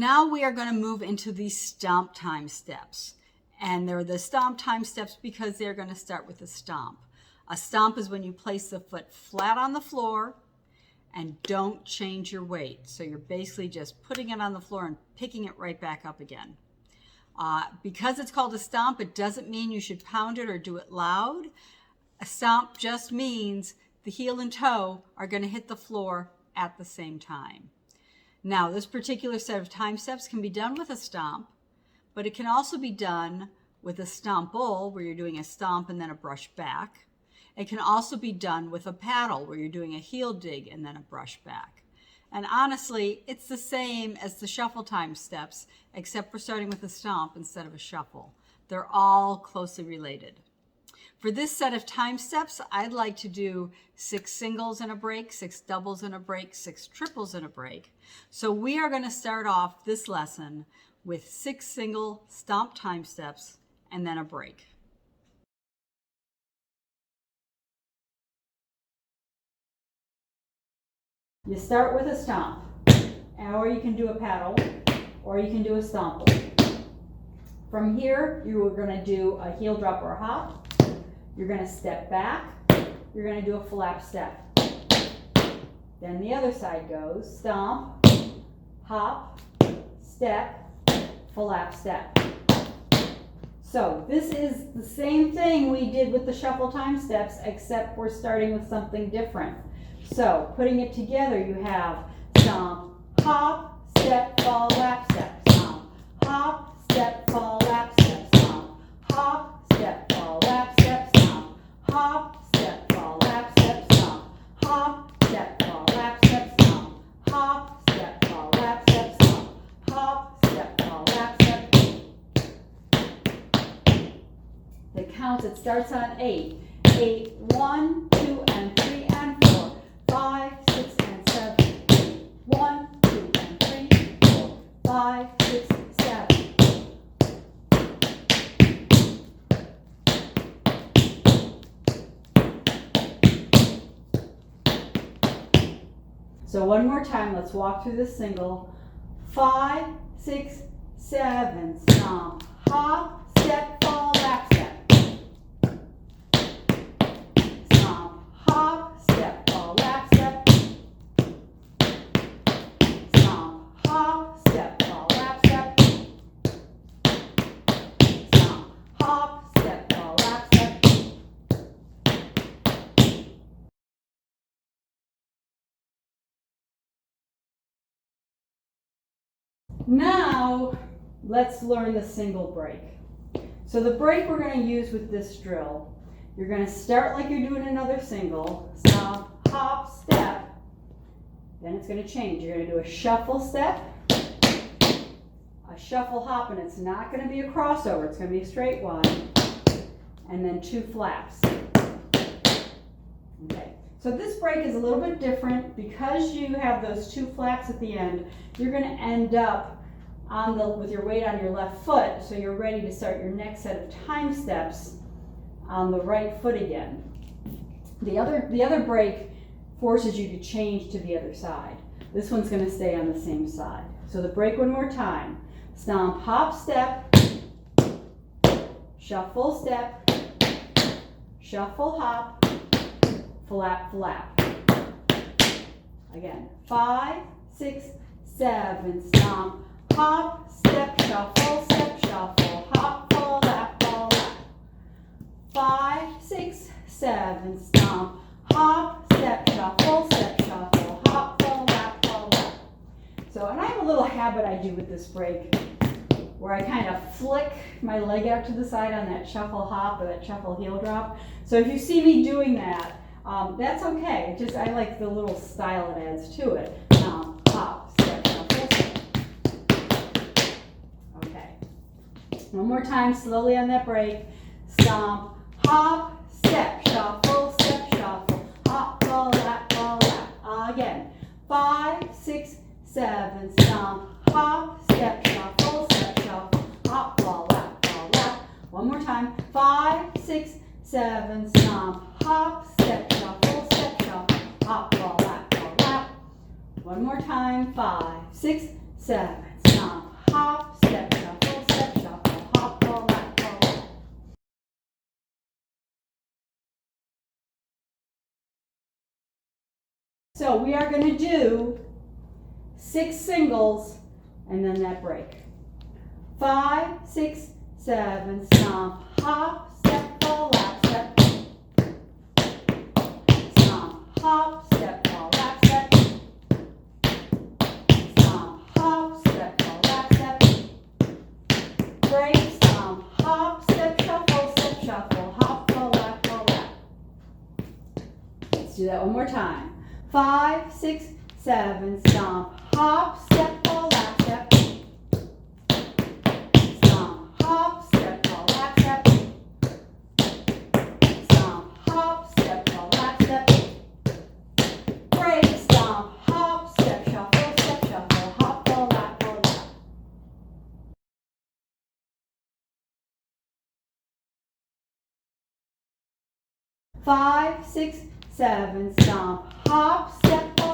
Now we are going to move into the stomp time steps. And they're the stomp time steps because they're going to start with a stomp. A stomp is when you place the foot flat on the floor and don't change your weight. So you're basically just putting it on the floor and picking it right back up again. Because it's called a stomp, it doesn't mean you should pound it or do it loud. A stomp just means the heel and toe are going to hit the floor at the same time. Now, this particular set of time steps can be done with a stomp, but it can also be done with a stomple, where you're doing a stomp and then a brush back. It can also be done with a paddle, where you're doing a heel dig and then a brush back. And honestly, it's the same as the shuffle time steps, except for starting with a stomp instead of a shuffle. They're all closely related. For this set of time steps, I'd like to do 6 singles and a break, 6 doubles and a break, 6 triples and a break. So we are going to start off this lesson with 6 single stomp time steps and then a break. You start with a stomp, or you can do a paddle, or you can do a stomple. From here, you are going to do a heel drop or a hop. You're going to step back. You're going to do a flap step. Then the other side goes stomp, hop, step, flap step. So this is the same thing we did with the shuffle time steps, except we're starting with something different. So putting it together, you have stomp, hop, step, fall, lap step, stomp, hop, step, fall, lap step, stomp, hop, step, fall, lap step, stomp, hop, step, fall, lap step, stomp, hop, step, fall, lap step, stomp, hop, step, fall, lap step, stomp, hop, step, fall, lap step. The count, it starts on 8. 8, 1, 2, and 3, and 4. 5, 6, and 7. 1, 2, and 3, 4. 5, 6, 7. So one more time, let's walk through this single. 5, 6, 7, stomp, hop, step, fall, lap step. Stomp, hop, step, fall, lap step. Stomp, hop, step, fall, lap step. Stomp, hop, step, fall, lap step. Now, let's learn the single break. So the break we're going to use with this drill, you're going to start like you're doing another single, stomp, hop, step. Then it's going to change. You're going to do a shuffle step, a shuffle hop, and it's not going to be a crossover. It's going to be a straight one, and then 2 flaps. Okay. So this break is a little bit different because you have those 2 flaps at the end. You're going to end up with your weight on your left foot, so you're ready to start your next set of time steps on the right foot again. The other break forces you to change to the other side. This one's going to stay on the same side. So the break one more time. Stomp, hop, step, shuffle, step, shuffle, hop, flap, flap. Again, 5, 6, 7, stomp, hop, step, shuffle, hop, fall, lap, fall, lap. 5, 6, 7, stomp, hop, step, shuffle, hop, fall, lap, fall, lap. So, and I have a little habit I do with this break where I kind of flick my leg out to the side on that shuffle hop or that shuffle heel drop. So if you see me doing that, that's okay. Just I like the little style it adds to it. Hop, step, shuffle, step. Okay. One more time, slowly on that break. Stomp, hop, step, shuffle, hop, fall, lap, fall, lap. Again. 5, 6, 7, stomp, hop, step, shuffle, hop, fall, lap, fall, lap. One more time. 5, 6, 7, stomp, hop, step, shuffle, hop, fall, lap, fall, lap. One more time. 5, 6, 7, stomp, hop, step, shuffle, hop, pull, lap, pull, lap. So we are going to do 6 singles and then that break. 5, 6, 7, stomp, hop, step, pull, lap, step. Stomp, hop, step, pull, lap, step. Stomp, hop, step, pull, lap, step. Break, stomp, hop, step, shuffle, hop, pull, lap, pull, lap. Let's do that one more time. 5, 6, 7, stomp, hop, step, pull, lap, step. Stomp, hop, step, pull, lap, step. Stomp, hop, step, pull, lap, step. Break, stomp, hop, step, shuffle, hop, pull, lap, pull, lap. Five, 6, 7, stomp, hop, step, pull,